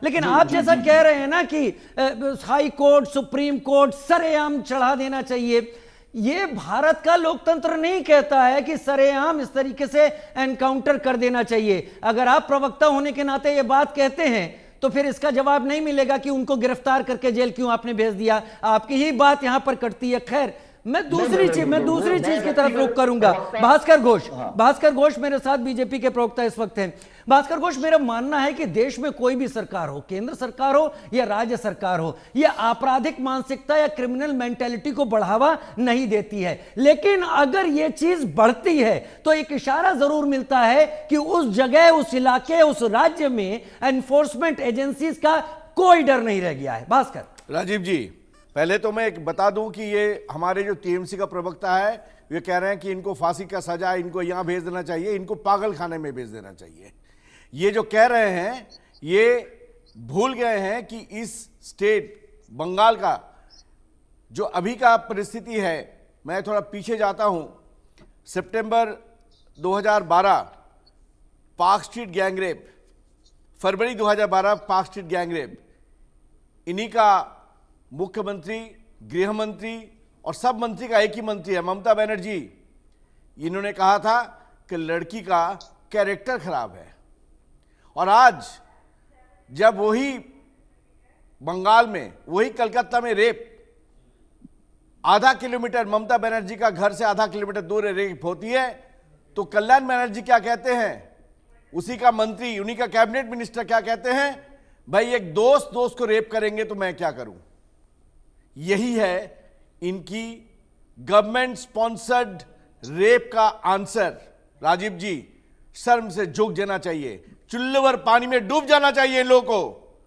लेकिन आप जैसा कह रहे हैं ना कि हाई कोर्ट सुप्रीम कोर्ट सरेआम चढ़ा देना चाहिए, ये भारत का लोकतंत्र नहीं कहता है कि सरेआम इस तरीके से एनकाउंटर कर देना चाहिए। अगर आप प्रवक्ता होने के नाते ये बात कहते हैं तो फिर इसका जवाब नहीं मिलेगा कि उनको गिरफ्तार करके जेल क्यों आपने भेज दिया। आपकी ही बात यहां पर कटती है। खैर, मैं दूसरी चीज की तरफ रुख करूंगा। भास्कर घोष मेरे साथ बीजेपी के प्रवक्ता इस वक्त हैं। भास्कर घोष, मेरा मानना है कि देश में कोई भी सरकार हो, केंद्र सरकार हो या राज्य सरकार हो, यह आपराधिक मानसिकता या क्रिमिनल मेंटेलिटी को बढ़ावा नहीं देती है। लेकिन अगर यह चीज बढ़ती है तो एक इशारा जरूर मिलता है कि उस जगह, उस इलाके, उस राज्य में एनफोर्समेंट एजेंसीज का कोई डर नहीं रह गया है। भास्कर। राजीव जी, पहले तो मैं एक बता दूं कि ये हमारे जो टीएमसी का प्रवक्ता है, ये कह रहे हैं कि इनको फांसी का सजा, इनको यहां भेज देना चाहिए, इनको पागल खाने में भेज देना चाहिए। ये जो कह रहे हैं ये भूल गए हैं कि इस स्टेट बंगाल का जो अभी का परिस्थिति है, मैं थोड़ा पीछे जाता हूं। सितंबर 2012 पार्क स्ट्रीट गैंगरेप, फरवरी 2012 पार्क स्ट्रीट गैंगरेप, इन्हीं का मुख्यमंत्री, गृह मंत्री और सब मंत्री का एक ही मंत्री है, ममता बनर्जी। इन्होंने कहा था कि लड़की का कैरेक्टर खराब है। और आज जब वही बंगाल में, वही कलकत्ता में रेप, आधा किलोमीटर ममता बनर्जी का घर से आधा किलोमीटर दूर रेप होती है, तो कल्याण बनर्जी क्या कहते हैं, उसी का मंत्री, उन्हीं का कैबिनेट मिनिस्टर क्या कहते हैं, भाई एक दोस्त को रेप करेंगे तो मैं क्या करूं। यही है इनकी गवर्नमेंट स्पॉन्सर्ड रेप का आंसर। राजीव जी, शर्म से झुक जाना चाहिए, चुल्लू भर पानी में डूब जाना चाहिए इन लोगों को।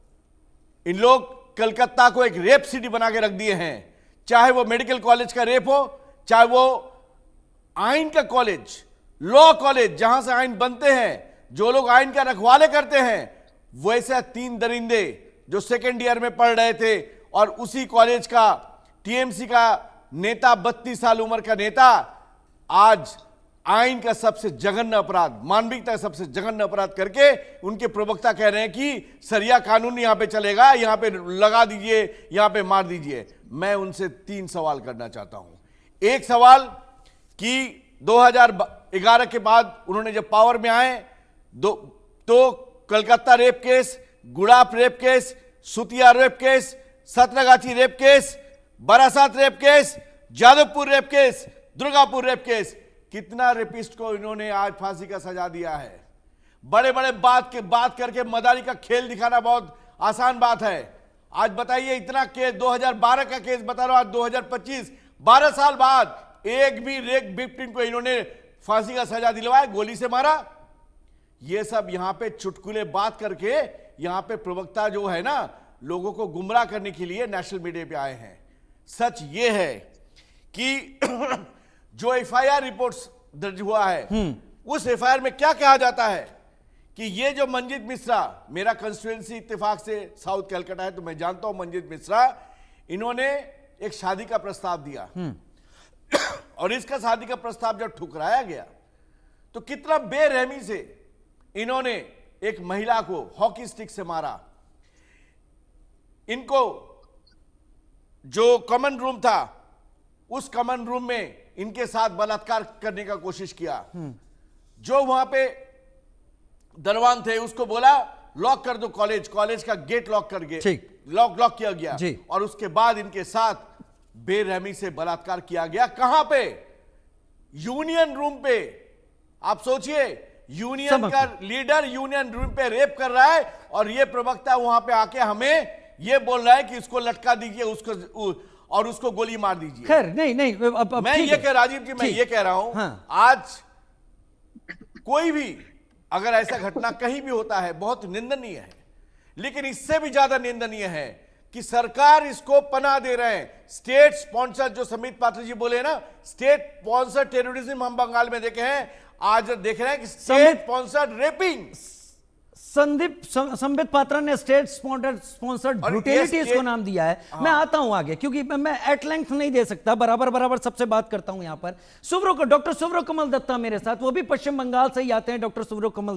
इन लोग कलकत्ता को एक रेप सिटी बना के रख दिए हैं। चाहे वो मेडिकल कॉलेज का रेप हो, चाहे वो आइन का कॉलेज, लॉ कॉलेज, जहां से आइन बनते हैं, जो लोग आइन का रखवाले करते हैं, वैसे 3 दरिंदे जो सेकेंड ईयर में पढ़ रहे थे और उसी कॉलेज का टीएमसी का नेता, 32 साल उम्र का नेता, आज आइन का सबसे जघन्य अपराध, मानविकता का सबसे जघन्य अपराध करके उनके प्रवक्ता कह रहे हैं कि सरिया कानून यहां पे चलेगा, यहां पे लगा दीजिए, यहां पे मार दीजिए। मैं उनसे 3 सवाल करना चाहता हूं। एक सवाल कि 2011 के बाद उन्होंने जब पावर में आए तो Calcutta rape case, Gurap rape case, Sutia rape case, Satragachi rape case, Barasat rape case, Jadavpur rape case, Durgapur rape case, कितना रेपिस्ट को इन्होंने आज फांसी का सजा दिया है। बड़े बड़े बात करके मदारी का खेल दिखाना बहुत आसान बात है। आज बताइए, इतना केस 2012 का केस बता रहा हूं, आज 2025, 12 साल बाद एक भी रेप विक्टिम को इन्होंने फांसी का सजा दिलवाया, गोली से मारा। ये सब यहां पे चुटकुले बात करके यहां पे प्रवक्ता जो है ना, लोगों को गुमराह करने के लिए नेशनल मीडिया पे आए हैं। सच ये है कि जो एफआईआर रिपोर्ट्स दर्ज हुआ है, उस एफआईआर में क्या कहा जाता है कि ये जो मंजीत मिश्रा, मेरा कंस्टिट्यूएंसी इत्तेफाक से साउथ कलकत्ता है तो मैं जानता हूं मंजीत मिश्रा, इन्होंने एक शादी का प्रस्ताव दिया और इसका शादी का प्रस्ताव जब ठुकराया गया तो कितना बेरहमी से इन्होंने एक महिला को हॉकी स्टिक से मारा। इनको जो कॉमन रूम था, उस कॉमन रूम में इनके साथ बलात्कार करने का कोशिश किया। जो वहां पे दरवान थे उसको बोला लॉक कर दो कॉलेज का गेट लॉक कर गए, लॉक किया गया और उसके बाद इनके साथ बेरहमी से बलात्कार किया गया। कहां पे? यूनियन रूम पे। आप सोचिए, यूनियन का लीडर यूनियन रूम पे रेप कर रहा है और ये प्रवक्ता वहां पे आके हमें ये बोल रहा है कि इसको लटका दीजिए, उसको गोली मार दीजिए। खैर नहीं मैं ये कह, राजीव जी, मैं ये कह रहा हूं, हाँ। आज कोई भी अगर ऐसा घटना कहीं भी होता है बहुत निंदनीय है, लेकिन इससे भी ज्यादा निंदनीय है कि सरकार इसको पनाह दे रहे हैं। स्टेट स्पॉन्सर, जो समित पात्र जी बोले ना, स्टेट स्पॉन्सर टेररिज्म हम बंगाल में देखे हैं, आज देख रहे हैं कि state sponsored rapping. Sambit Patra ने स्टेट स्पॉन्सर्ड और ब्रूटेलिटी ये इसको नाम दिया है। मैं आता हूं आगे, क्योंकि मैं एट लेंथ नहीं दे सकता, बराबर सबसे बात करता हूं यहां पर। डॉक्टर सुब्रो कमल दत्ता मेरे साथ, वो भी पश्चिम बंगाल से ही आते हैं। डॉक्टर सुब्रो कमल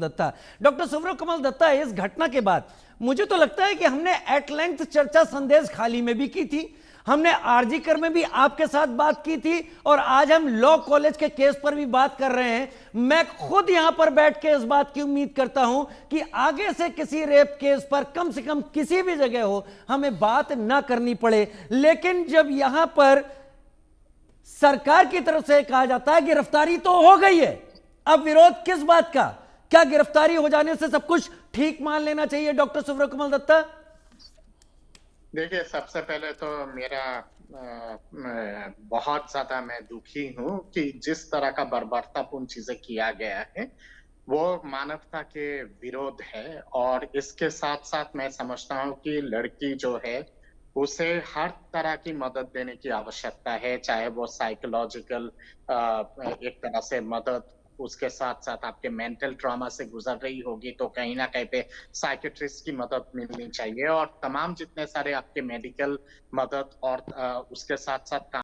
दत्ता, इस घटना के बाद मुझे तो लगता है कि हमने एट लेंथ चर्चा संदेश खाली में भी की थी, हमने आरजी कर में भी आपके साथ बात की थी, और आज हम लॉ कॉलेज के केस पर भी बात कर रहे हैं। मैं खुद यहां पर बैठ के इस बात की उम्मीद करता हूं कि आगे से किसी रेप केस पर कम से कम किसी भी जगह हो हमें बात ना करनी पड़े। लेकिन जब यहां पर सरकार की तरफ से कहा जाता है गिरफ्तारी तो हो गई है, अब विरोध किस बात का? क्या गिरफ्तारी हो जाने से सब कुछ ठीक मान लेना चाहिए? डॉक्टर सुब्रो कमल दत्ता, देखिए, सबसे पहले तो मेरा बहुत ज्यादा मैं दुखी हूं कि जिस तरह का बर्बरतापूर्ण चीजें किया गया है वो मानवता के विरोध है। और इसके साथ साथ मैं समझता हूं कि लड़की जो है उसे हर तरह की मदद देने की आवश्यकता है, चाहे वो साइकोलॉजिकल एक तरह से मदद, उसके साथ साथ आपके मेंटल ट्रॉमा से गुजर रही होगी तो कहीं ना कहीं पे साइकेट्रिस्ट की मदद मिलनी चाहिए, और तमाम जितने सारे आपके मेडिकल मदद और उसके साथ साथ